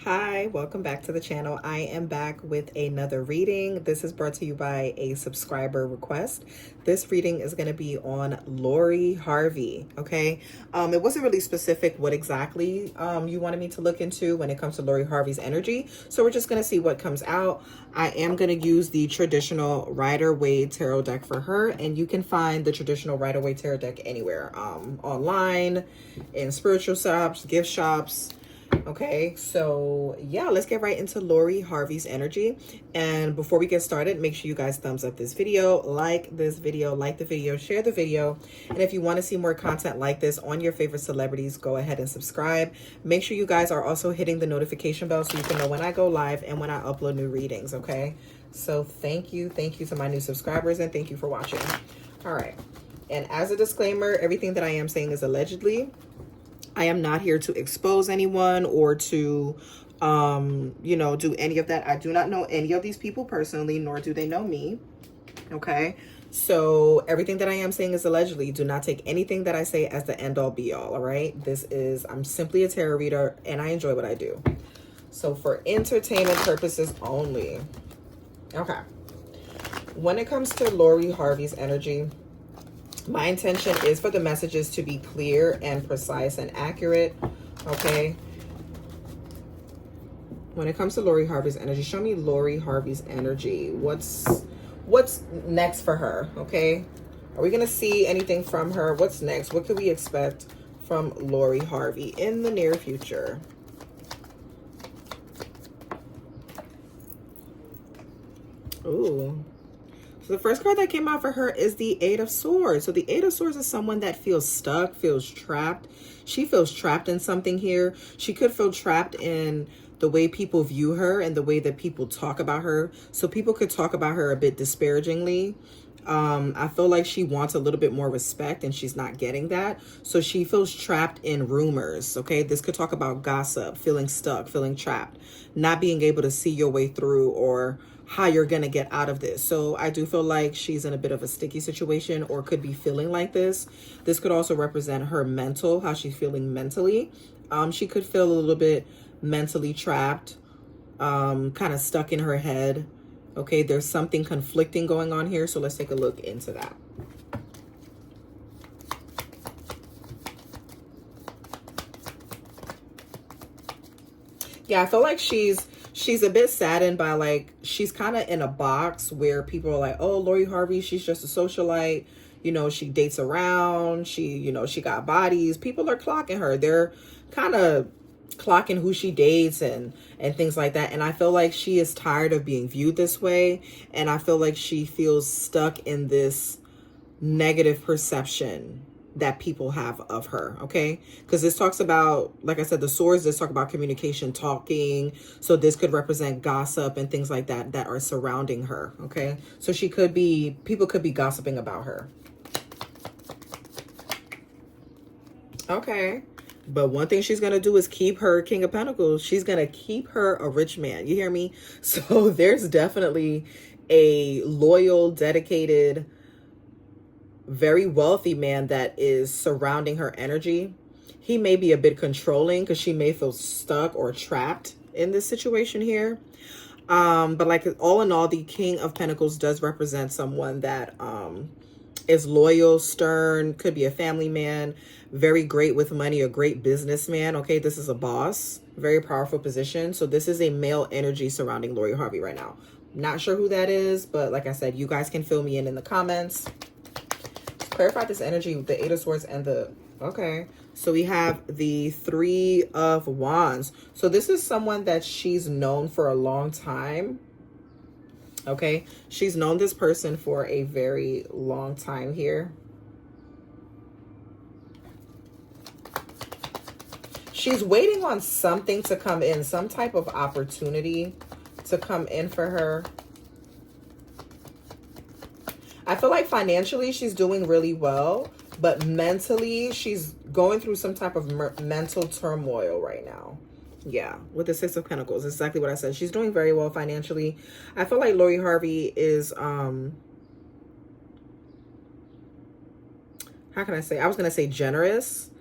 Hi, welcome back to the channel. I am back with another reading. This is brought to you by a subscriber request. This reading is going to be on Lori Harvey, okay? It wasn't really specific what exactly you wanted me to look into when it comes to Lori Harvey's energy, so we're just going to see what comes out. I am going to use the traditional Rider-Waite tarot deck for her, and you can find the traditional Rider-Waite tarot deck anywhere, online, in spiritual shops, gift shops. Okay, so yeah, let's get right into Lori Harvey's energy. And before we get started, make sure you guys thumbs up this video, like the video, share the video. And if you want to see more content like this on your favorite celebrities, go ahead and subscribe. Make sure you guys are also hitting the notification bell so you can know when I go live and when I upload new readings, okay? So thank you to my new subscribers, and thank you for watching. All right, and as a disclaimer, everything that I am saying is allegedly. I am not here to expose anyone or to, do any of that. I do not know any of these people personally, nor do they know me. Okay. So everything that I am saying is allegedly. Do not take anything that I say as the end all be all. All right. I'm simply a tarot reader and I enjoy what I do. So for entertainment purposes only. Okay. When it comes to Lori Harvey's energy, my intention is for the messages to be clear and precise and accurate, okay? When it comes to Lori Harvey's energy, show me Lori Harvey's energy. What's next for her, okay? Are we going to see anything from her? What's next? What could we expect from Lori Harvey in the near future? Ooh. So the first card that came out for her is the Eight of Swords. So the Eight of Swords is someone that feels stuck, feels trapped. She feels trapped in something here. She could feel trapped in the way people view her and the way that people talk about her. So people could talk about her a bit disparagingly. I feel like she wants a little bit more respect and she's not getting that. So she feels trapped in rumors, okay? This could talk about gossip, feeling stuck, feeling trapped, not being able to see your way through or how you're going to get out of this. So I do feel like she's in a bit of a sticky situation or could be feeling like this. This could also represent her mental, how she's feeling mentally. She could feel a little bit mentally trapped, kind of stuck in her head. Okay, there's something conflicting going on here. So let's take a look into that. Yeah, I feel like she's a bit saddened by, like, she's kind of in a box where people are like, oh, Lori Harvey, she's just a socialite. You know, she dates around. She got bodies. People are clocking her. They're kind of clocking who she dates and things like that. And I feel like she is tired of being viewed this way. And I feel like she feels stuck in this negative perception that people have of her, okay? Because this talks about, like I said, the swords, this talk about communication, talking. So this could represent gossip and things like that that are surrounding her, okay? So people could be gossiping about her. Okay. But one thing she's going to do is keep her King of Pentacles. She's going to keep her a rich man. You hear me? So there's definitely a loyal, dedicated, very wealthy man that is surrounding her energy. He may be a bit controlling because she may feel stuck or trapped in this situation here. But like all in all, the King of Pentacles does represent someone that is loyal, stern, could be a family man, very great with money, a great businessman. Okay, this is a boss, very powerful position. So this is a male energy surrounding Lori Harvey right now. Not sure who that is, but like I said, you guys can fill me in the comments. Clarify this energy with the Eight of Swords and the... Okay, so we have the Three of Wands. So this is someone that she's known for a long time. Okay, she's known this person for a very long time here. She's waiting on something to come in, some type of opportunity to come in for her. I feel like financially she's doing really well, but mentally she's going through some type of mental turmoil right now. Yeah, with the Six of Pentacles, exactly what I said. She's doing very well financially. I feel like Lori Harvey is, how can I say? I was going to say generous,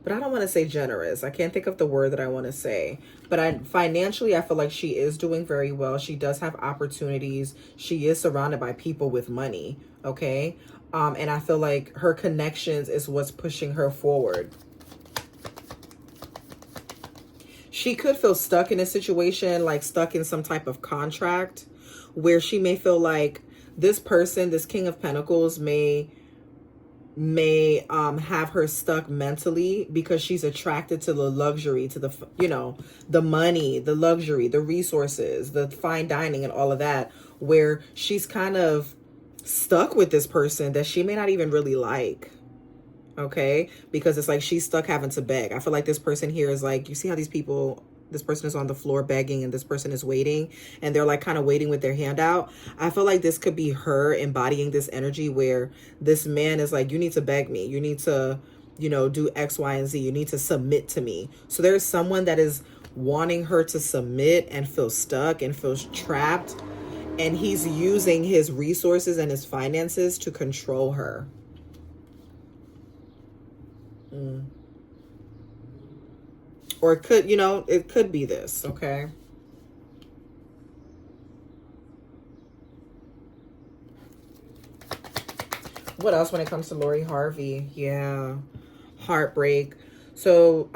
but I don't want to say generous. I can't think of the word that I want to say. But financially, I feel like she is doing very well. She does have opportunities. She is surrounded by people with money, okay? And I feel like her connections is what's pushing her forward. She could feel stuck in a situation, like stuck in some type of contract where she may feel like this person, this King of Pentacles, may have her stuck mentally because she's attracted to the luxury, to the, you know, the money, the luxury, the resources, the fine dining and all of that, where she's kind of stuck with this person that she may not even really like. Okay, because it's like she's stuck having to beg. I feel like this person here is like, you see how these people, this person is on the floor begging and this person is waiting and they're like kind of waiting with their hand out. I feel like this could be her embodying this energy where this man is like, you need to beg me. You need to, you know, do X, Y, and Z. You need to submit to me. So there's someone that is wanting her to submit and feel stuck and feels trapped. And he's using his resources and his finances to control her. Or it could, you know, it could be this, okay? What else when it comes to Lori Harvey? Yeah, heartbreak. So,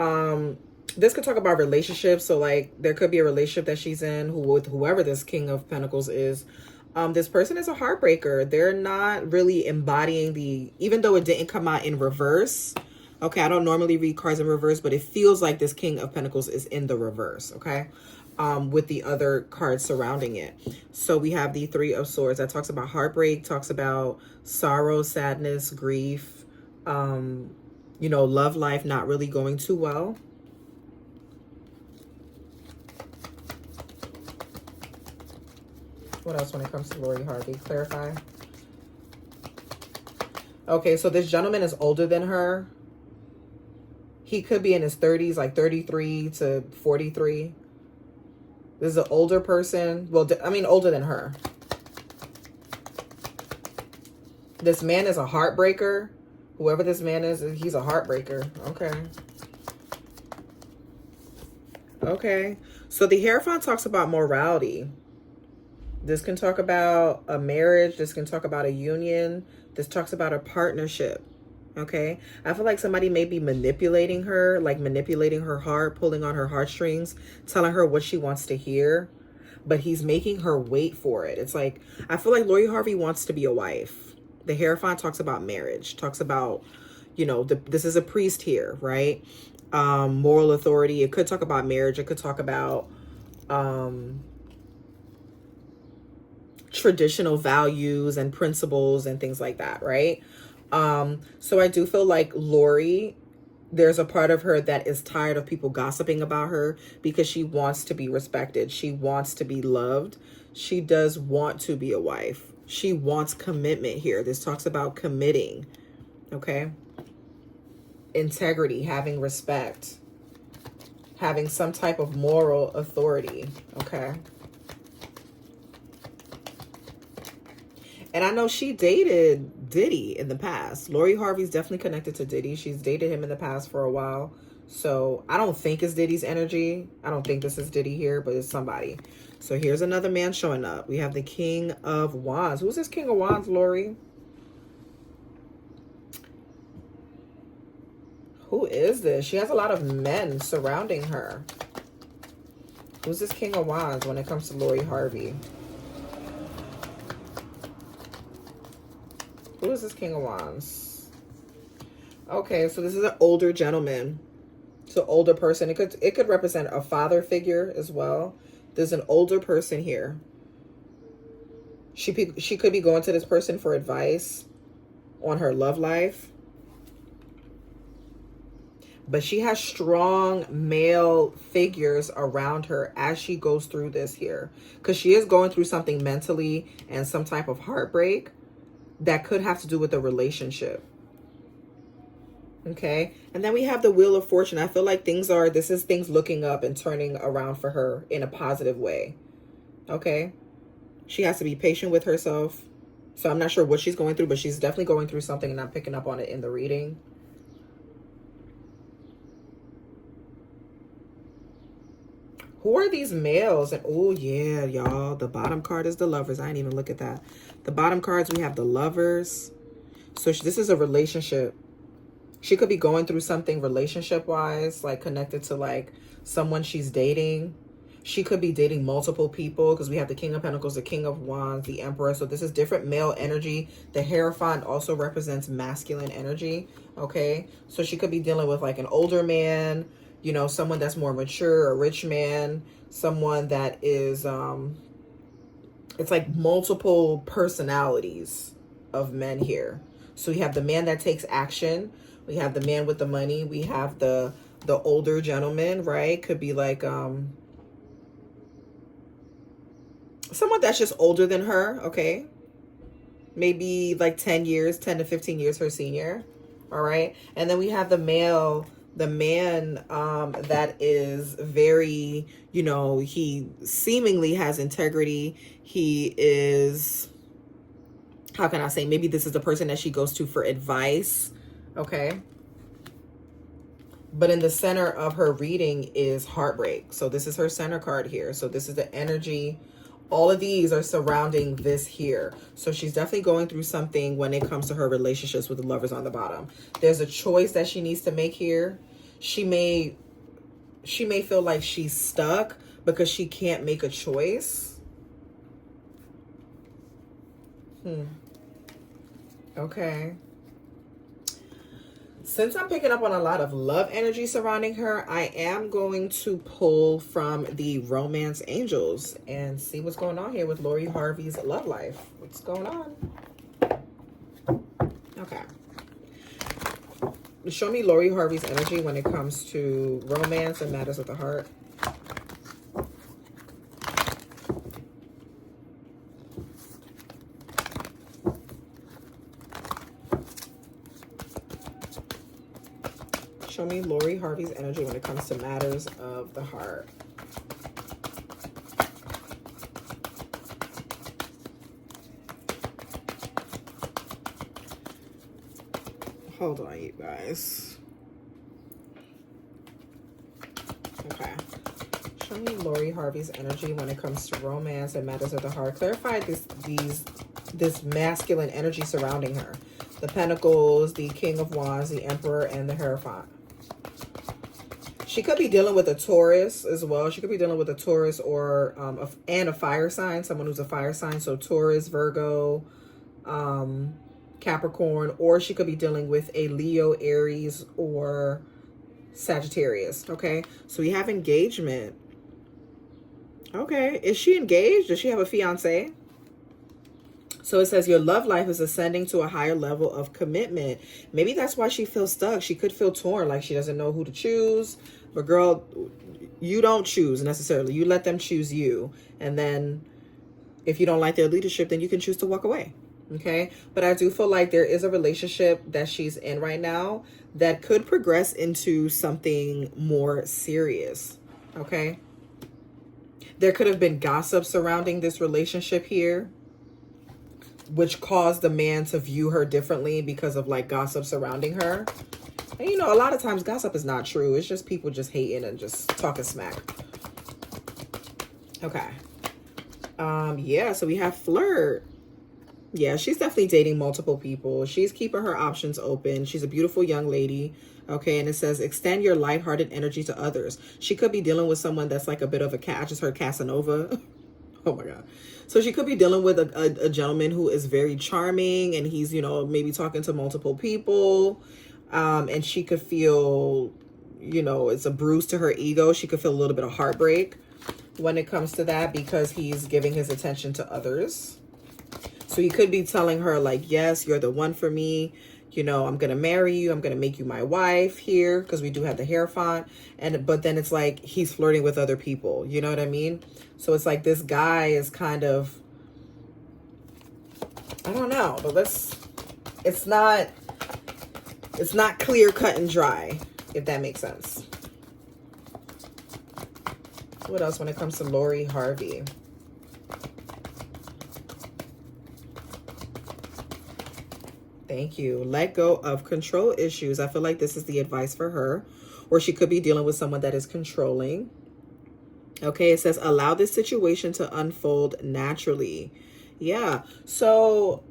this could talk about relationships. So, like, there could be a relationship that she's in with whoever this King of Pentacles is. This person is a heartbreaker. They're not really embodying even though it didn't come out in reverse. Okay, I don't normally read cards in reverse, but it feels like this King of Pentacles is in the reverse, okay? With the other cards surrounding it. So we have the Three of Swords that talks about heartbreak, talks about sorrow, sadness, grief, you know, love life not really going too well. What else when it comes to Lori Harvey? Clarify. Okay, so this gentleman is older than her. He could be in his 30s, like 33 to 43. This is an older person. Well, I mean, older than her. This man is a heartbreaker. Whoever this man is, he's a heartbreaker. Okay. Okay. So the Hierophant talks about morality. This can talk about a marriage. This can talk about a union. This talks about a partnership. Okay, I feel like somebody may be manipulating her, like manipulating her heart, pulling on her heartstrings, telling her what she wants to hear, but he's making her wait for it. It's like, I feel like Lori Harvey wants to be a wife. The Hierophant talks about marriage, talks about, you know, this is a priest here, right? Moral authority. It could talk about marriage. It could talk about traditional values and principles and things like that, right? So I do feel like Lori, there's a part of her that is tired of people gossiping about her because she wants to be respected. She wants to be loved. She does want to be a wife. She wants commitment here. This talks about committing, okay? Integrity, having respect, having some type of moral authority, okay? And I know she dated Diddy in the past. Lori Harvey's definitely connected to Diddy. She's dated him in the past for a while. So I don't think it's Diddy's energy. I don't think this is Diddy here, but it's somebody. So here's another man showing up. We have the King of Wands. Who's this King of Wands, Lori? Who is this? She has a lot of men surrounding her. Who's this King of Wands when it comes to Lori Harvey? Who is this King of Wands? Okay, so this is an older gentleman. So older person. It could represent a father figure as well. There's an older person here. She could be going to this person for advice on her love life. But she has strong male figures around her as she goes through this here. Because she is going through something mentally and some type of heartbreak that could have to do with a relationship. Okay. And then we have the Wheel of Fortune. I feel like this is things looking up and turning around for her in a positive way. Okay. She has to be patient with herself. So I'm not sure what she's going through, but she's definitely going through something and I'm picking up on it in the reading. Who are these males? And oh yeah, y'all, the bottom card is the Lovers. I didn't even look at that. The bottom cards, we have the Lovers. So this is a relationship. She could be going through something relationship wise, like connected to like someone she's dating. She could be dating multiple people because we have the King of Pentacles, the King of Wands, the Emperor. So this is different male energy. The Hierophant also represents masculine energy. Okay, so she could be dealing with like an older man, you know, someone that's more mature, a rich man, someone that is it's like multiple personalities of men here. So we have the man that takes action, we have the man with the money, we have the older gentleman, right? Could be like someone that's just older than her, okay? Maybe like 10 years, 10 to 15 years her senior. All right. And then we have the male, the man that is very, you know, he seemingly has integrity. He is, how can I say, maybe this is the person that she goes to for advice. Okay. But in the center of her reading is heartbreak. So this is her center card here. So this is the energy. All of these are surrounding this here. So she's definitely going through something when it comes to her relationships with the Lovers on the bottom. There's a choice that she needs to make here. She may feel like she's stuck because she can't make a choice. Okay. Since I'm picking up on a lot of love energy surrounding her, I am going to pull from the Romance Angels and see what's going on here with Lori Harvey's love life. What's going on? Okay. Show me Lori Harvey's energy when it comes to romance and matters of the heart. Show me Lori Harvey's energy when it comes to matters of the heart. Hold on, you guys. Okay. Show me Lori Harvey's energy when it comes to romance and matters of the heart. Clarify this masculine energy surrounding her. The Pentacles, the King of Wands, the Emperor, and the Hierophant. She could be dealing with a Taurus as well. She could be dealing with a Taurus or and a fire sign, someone who's a fire sign. So Taurus, Virgo, Capricorn, or she could be dealing with a Leo, Aries, or Sagittarius. Okay, so we have engagement. Okay, is she engaged? Does she have a fiance? So it says your love life is ascending to a higher level of commitment. Maybe that's why she feels stuck. She could feel torn, like she doesn't know who to choose. But girl, you don't choose necessarily. You let them choose you. And then if you don't like their leadership, then you can choose to walk away. Okay. But I do feel like there is a relationship that she's in right now that could progress into something more serious. Okay. There could have been gossip surrounding this relationship here, which caused the man to view her differently because of like gossip surrounding her. And you know, a lot of times gossip is not true. It's just people just hating and just talking smack. Okay. Yeah, so we have flirt. Yeah, she's definitely dating multiple people. She's keeping her options open. She's a beautiful young lady. Okay, and it says extend your lighthearted energy to others. She could be dealing with someone that's like a bit of a cat. I just heard Casanova. Oh my God. So she could be dealing with a gentleman who is very charming and he's, you know, maybe talking to multiple people. And she could feel, you know, it's a bruise to her ego. She could feel a little bit of heartbreak when it comes to that because he's giving his attention to others. So he could be telling her like, yes, you're the one for me. You know, I'm going to marry you. I'm going to make you my wife here because we do have the Hierophant. But then it's like he's flirting with other people. You know what I mean? So it's like this guy is kind of, I don't know, but it's not clear cut and dry, if that makes sense. What else when it comes to Lori Harvey? Thank you. Let go of control issues. I feel like this is the advice for her. Or she could be dealing with someone that is controlling. Okay, it says allow this situation to unfold naturally. Yeah, so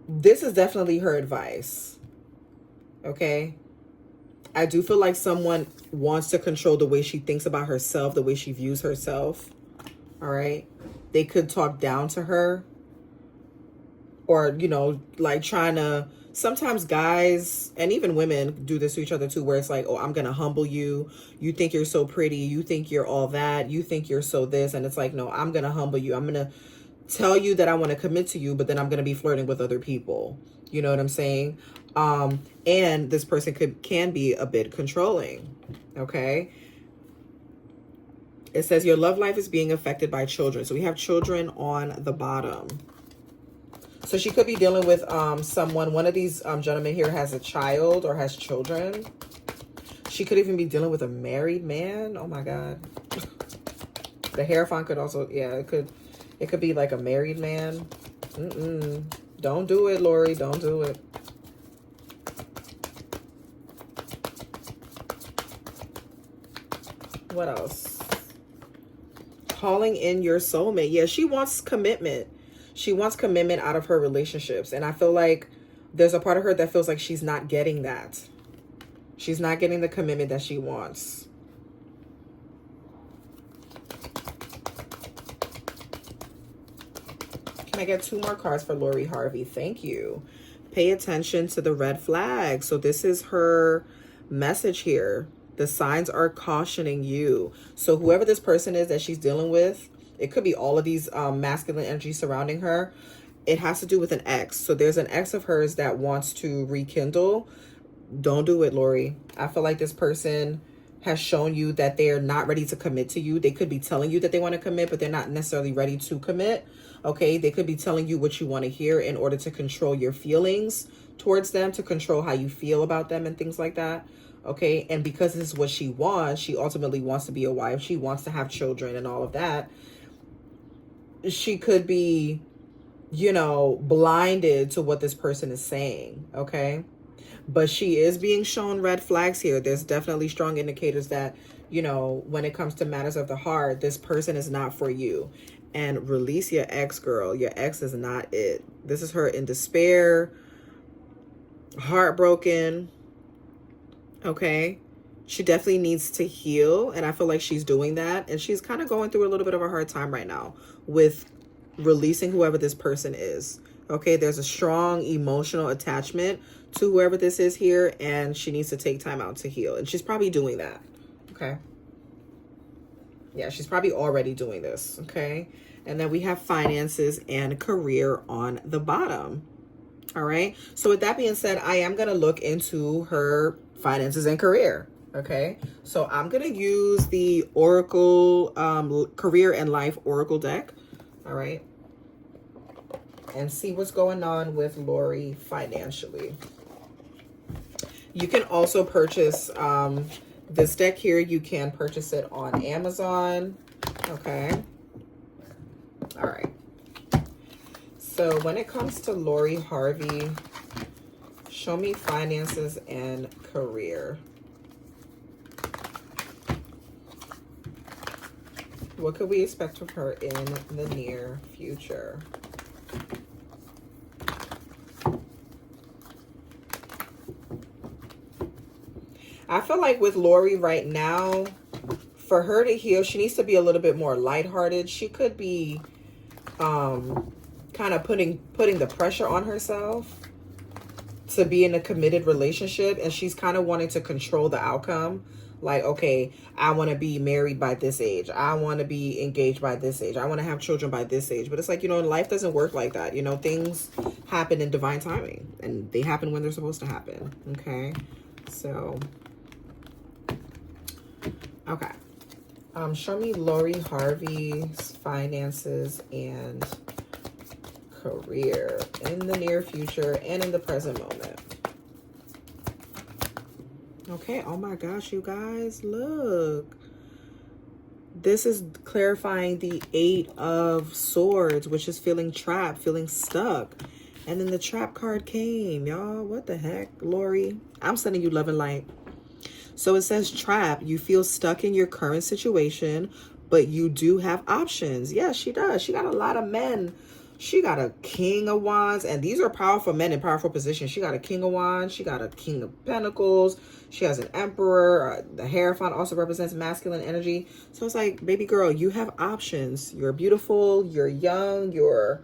this is definitely her advice. Okay, I do feel like someone wants to control the way she thinks about herself, the way she views herself. All right, they could talk down to her, or, you know, like trying to, sometimes guys and even women do this to each other too, where it's like, oh, I'm gonna humble you, you think you're so pretty, you think you're all that, you think you're so this, and it's like, no, I'm gonna humble you, I'm gonna tell you that I want to commit to you, but then I'm gonna be flirting with other people. You know what I'm saying? And this person can be a bit controlling. Okay, it says your love life is being affected by children, so we have children on the bottom. So she could be dealing with someone. One of these gentlemen here has a child or has children. She could even be dealing with a married man. Oh my God. The Hierophant could also, yeah, it could be like a married man. Don't do it, Lori. Don't do it. What else? Calling in your soulmate. Yeah, she wants commitment. She wants commitment out of her relationships. And I feel like there's a part of her that feels like she's not getting that. She's not getting the commitment that she wants. Can I get 2 more cards for Lori Harvey? Thank you. Pay attention to the red flag. So this is her message here. The signs are cautioning you. So whoever this person is that she's dealing with, it could be all of these masculine energies surrounding her. It has to do with an ex. So there's an ex of hers that wants to rekindle. Don't do it, Lori. I feel like this person has shown you that they're not ready to commit to you. They could be telling you that they want to commit, but they're not necessarily ready to commit. Okay, they could be telling you what you want to hear in order to control your feelings towards them, to control how you feel about them and things like that. Okay, and because this is what she wants, she ultimately wants to be a wife. She wants to have children and all of that. She could be, you know, blinded to what this person is saying. Okay, but she is being shown red flags here. There's definitely strong indicators that, you know, when it comes to matters of the heart, this person is not for you. And release your ex, girl. Your ex is not it. This is her in despair, heartbroken. Okay, she definitely needs to heal, and I feel like she's doing that, and she's kind of going through a little bit of a hard time right now with releasing whoever this person is. Okay, there's a strong emotional attachment to whoever this is here, and she needs to take time out to heal, and she's probably doing that. Okay, yeah, she's probably already doing this. Okay, and then we have finances and career on the bottom. All right, so with that being said, I am going to look into her finances and career. Okay, so I'm going to use the Oracle Career and Life Oracle deck. All right, and see what's going on with Lori financially. You can also purchase this deck here. You can purchase it on Amazon. Okay, all right. So when it comes to Lori Harvey, show me finances and career. What could we expect from her in the near future? I feel like with Lori right now, for her to heal, she needs to be a little bit more lighthearted. She could be kind of putting the pressure on herself to be in a committed relationship, and she's kind of wanting to control the outcome. Like, okay, I want to be married by this age, I want to be engaged by this age, I want to have children by this age. But it's like, you know, life doesn't work like that. You know, things happen in divine timing, and they happen when they're supposed to happen. Okay, so okay, show me Lori Harvey's finances and career in the near future and in the present moment. Okay, oh my gosh, you guys, look. This is clarifying the 8 of Swords, which is feeling trapped, feeling stuck. And then the trap card came, y'all. What the heck, Lori? I'm sending you love and light. So it says trap. You feel stuck in your current situation, but you do have options. Yes, she does. She got a lot of men. She got a king of wands, and these are powerful men in powerful positions. She got a king of wands. She got a king of pentacles. She has an emperor. The Hierophant also represents masculine energy. So it's like, baby girl, you have options. You're beautiful. You're young. You're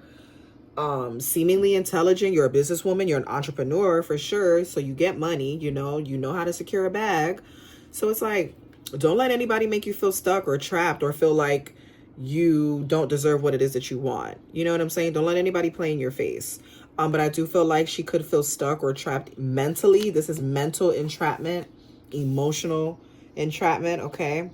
seemingly intelligent. You're a businesswoman. You're an entrepreneur for sure. So you get money. You know how to secure a bag. So it's like, don't let anybody make you feel stuck or trapped or feel like you don't deserve what it is that you want. You know what I'm saying? Don't let anybody play in your face. But I do feel like she could feel stuck or trapped mentally. This is mental entrapment, emotional entrapment, okay?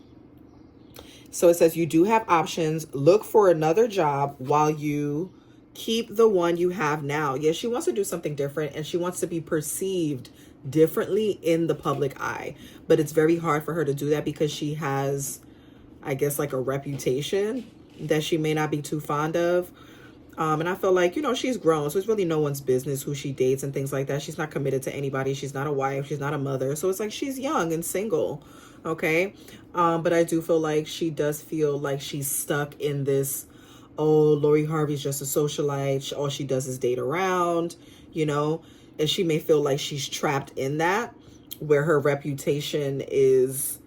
So it says you do have options. Look for another job while you keep the one you have now. Yeah, she wants to do something different, and she wants to be perceived differently in the public eye. But it's very hard for her to do that because she has, I guess, like a reputation that she may not be too fond of. And I feel like, she's grown, so it's really no one's business who she dates and things like that. She's not committed to anybody. She's not a wife. She's not a mother. So it's like she's young and single, okay? But I do feel like she does feel like she's stuck in this, oh, Lori Harvey's just a socialite. All she does is date around, and she may feel like she's trapped in that, where her reputation is,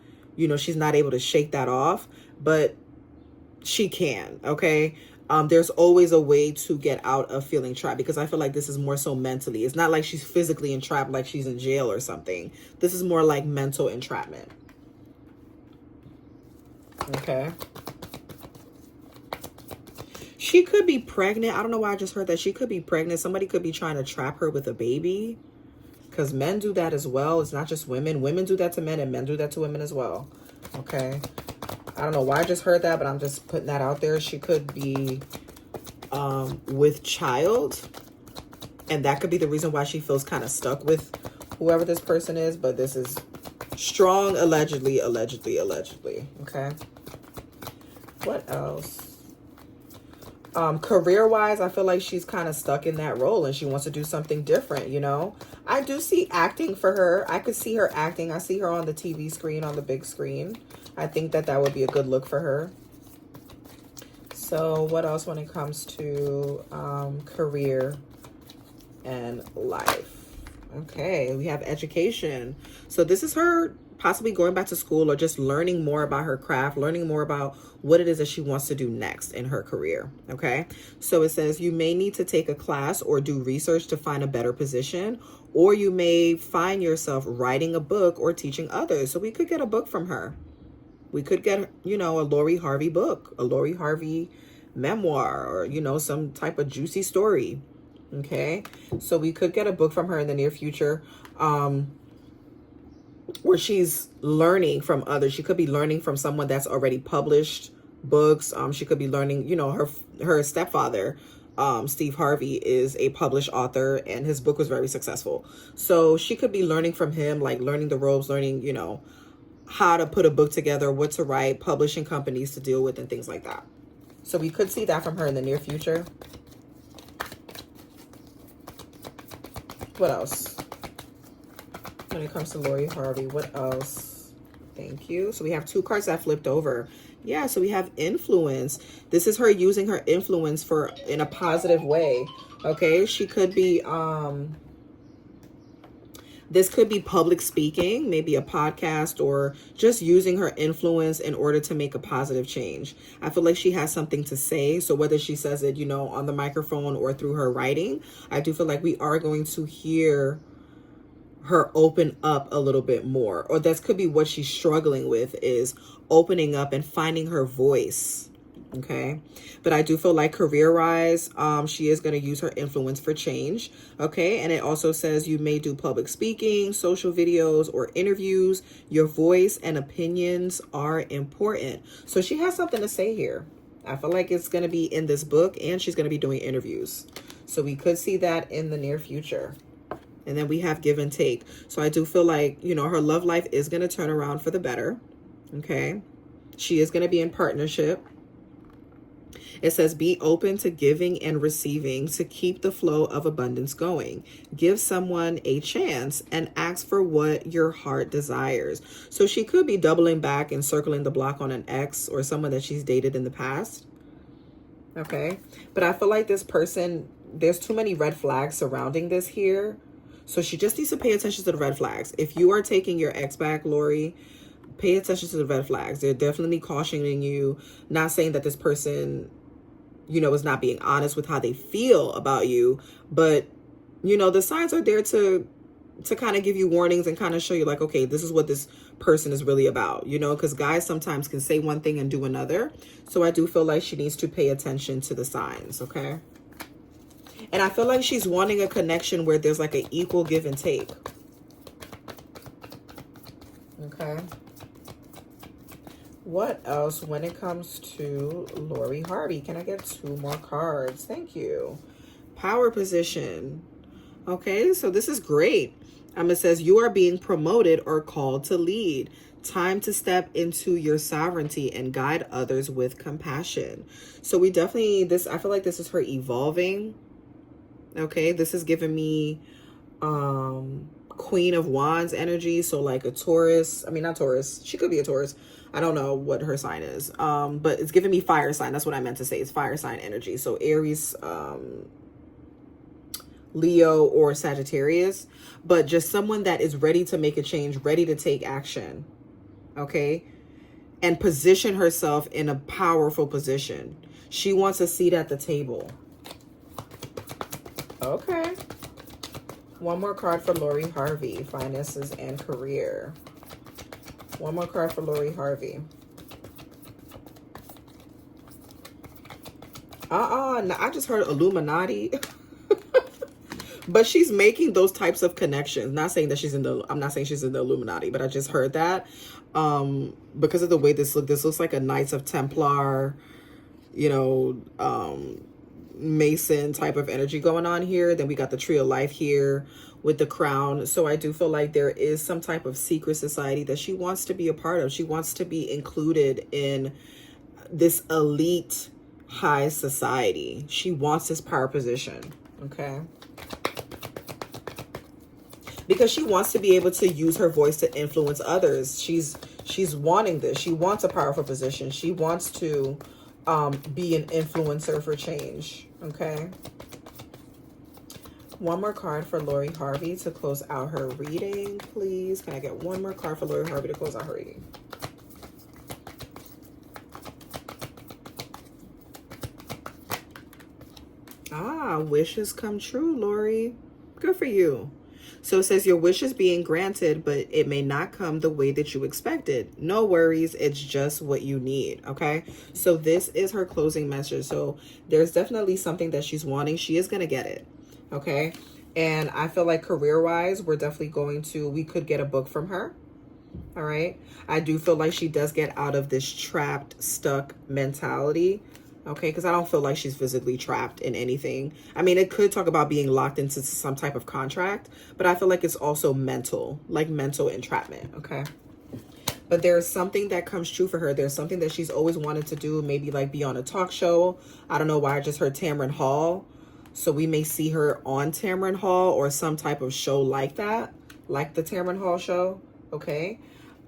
she's not able to shake that off, but she can, okay? There's always a way to get out of feeling trapped, because I feel like this is more so mentally. It's not like she's physically entrapped, like she's in jail or something. This is more like mental entrapment. Okay. She could be pregnant. I don't know why I just heard that. She could be pregnant. Somebody could be trying to trap her with a baby, because men do that as well. It's not just women. Women do that to men, and men do that to women as well. Okay. I don't know why I just heard that, but I'm just putting that out there. She could be with child, and that could be the reason why she feels kind of stuck with whoever this person is. But this is strong allegedly. Okay. What else? Career-wise, I feel like she's kind of stuck in that role and she wants to do something different, I do see acting for her. I could see her acting. I see her on the TV screen, on the big screen. I think that would be a good look for her. So what else when it comes to career and life? Okay, we have education. So this is her possibly going back to school or just learning more about her craft, learning more about what it is that she wants to do next in her career, okay? So it says you may need to take a class or do research to find a better position, or you may find yourself writing a book or teaching others. So we could get a book from her. We could get, a Lori Harvey book, a Lori Harvey memoir, or, some type of juicy story, okay? So we could get a book from her in the near future, where she's learning from others. She could be learning from someone that's already published books. She could be learning, her stepfather, Steve Harvey, is a published author, and his book was very successful. So she could be learning from him, like learning the ropes, learning, how to put a book together, what to write, publishing companies to deal with, and things like that. So we could see that from her in the near future. What else? When it comes to Lori Harvey, what else? Thank you. So we have two cards that flipped over. Yeah, so we have influence. This is her using her influence in a positive way. Okay, she could be this could be public speaking, maybe a podcast, or just using her influence in order to make a positive change. I feel like she has something to say. So whether she says it, on the microphone or through her writing, I do feel like we are going to hear her open up a little bit more. Or that could be what she's struggling with, is opening up and finding her voice. Okay, but I do feel like career-wise, she is going to use her influence for change. Okay, and it also says you may do public speaking, social videos, or interviews. Your voice and opinions are important. So she has something to say here. I feel like it's going to be in this book, and she's going to be doing interviews. So we could see that in the near future. And then we have give and take. So I do feel like, her love life is going to turn around for the better. Okay, she is going to be in partnership. It says, be open to giving and receiving to keep the flow of abundance going. Give someone a chance and ask for what your heart desires. So she could be doubling back and circling the block on an ex or someone that she's dated in the past. Okay. But I feel like this person, there's too many red flags surrounding this here. So she just needs to pay attention to the red flags. If you are taking your ex back, Lori, pay attention to the red flags. They're definitely cautioning you, not saying that this person, is not being honest with how they feel about you, but the signs are there to kind of give you warnings and kind of show you like, okay, this is what this person is really about, because guys sometimes can say one thing and do another. So I do feel like she needs to pay attention to the signs. Okay. And I feel like she's wanting a connection where there's like an equal give and take. Okay. What else when it comes to Lori Harvey? Can I get 2 more cards? Thank you. Power position. Okay, so this is great. It says you are being promoted or called to lead. Time to step into your sovereignty and guide others with compassion. So we definitely, I feel like this is her evolving. Okay, this is giving me Queen of Wands energy. So like a Taurus. I mean, not Taurus. She could be a Taurus. I don't know what her sign is. But it's giving me fire sign. That's what I meant to say. It's fire sign energy. So Aries, Leo, or Sagittarius. But just someone that is ready to make a change, ready to take action. Okay? And position herself in a powerful position. She wants a seat at the table. Okay. One more card for Lori Harvey, finances and career. One more card for Lori Harvey. No, I just heard Illuminati. But she's making those types of connections. Not saying that she's I'm not saying she's in the Illuminati, but I just heard that. Because of the way this looks like a Knights of Templar, Mason type of energy going on here. Then we got the Tree of Life here with the crown. So I do feel like there is some type of secret society that she wants to be a part of. She wants to be included in this elite high society. She wants this power position. Okay. Because she wants to be able to use her voice to influence others. She's wanting this. She wants a powerful position. She wants to be an influencer for change. Okay. One more card for Lori Harvey to close out her reading, please. Can I get one more card for Lori Harvey to close out her reading? Wishes come true, Lori. Good for you. So it says your wish is being granted, but it may not come the way that you expected. No worries. It's just what you need. Okay. So this is her closing message. So there's definitely something that she's wanting. She is going to get it. Okay. And I feel like career-wise, we're definitely we could get a book from her. All right. I do feel like she does get out of this trapped, stuck mentality. Okay, because I don't feel like she's physically trapped in anything. I mean, it could talk about being locked into some type of contract, but I feel like it's also mental, like mental entrapment. Okay. But there's something that comes true for her. There's something that she's always wanted to do, maybe like be on a talk show. I don't know why I just heard Tamron Hall. So we may see her on Tamron Hall or some type of show like that, like the Tamron Hall show. Okay.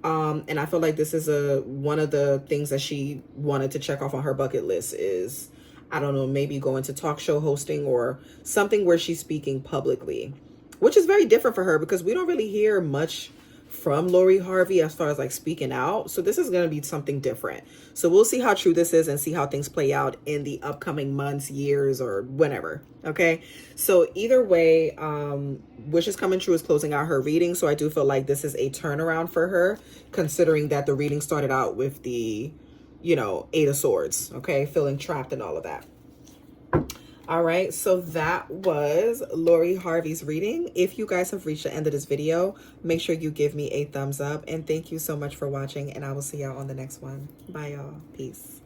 And I feel like this is one of the things that she wanted to check off on her bucket list is, I don't know, maybe go into talk show hosting or something where she's speaking publicly, which is very different for her because we don't really hear much from Lori Harvey as far as like speaking out. So this is going to be something different. So we'll see how true this is and see how things play out in the upcoming months, years, or whenever. Okay. So either way, Wishes Coming True is closing out her reading. So I do feel like this is a turnaround for her, considering that the reading started out with the, Eight of Swords. Okay. Feeling trapped and all of that. All right, so that was Lori Harvey's reading. If you guys have reached the end of this video, make sure you give me a thumbs up. And thank you so much for watching, and I will see y'all on the next one. Bye, y'all. Peace.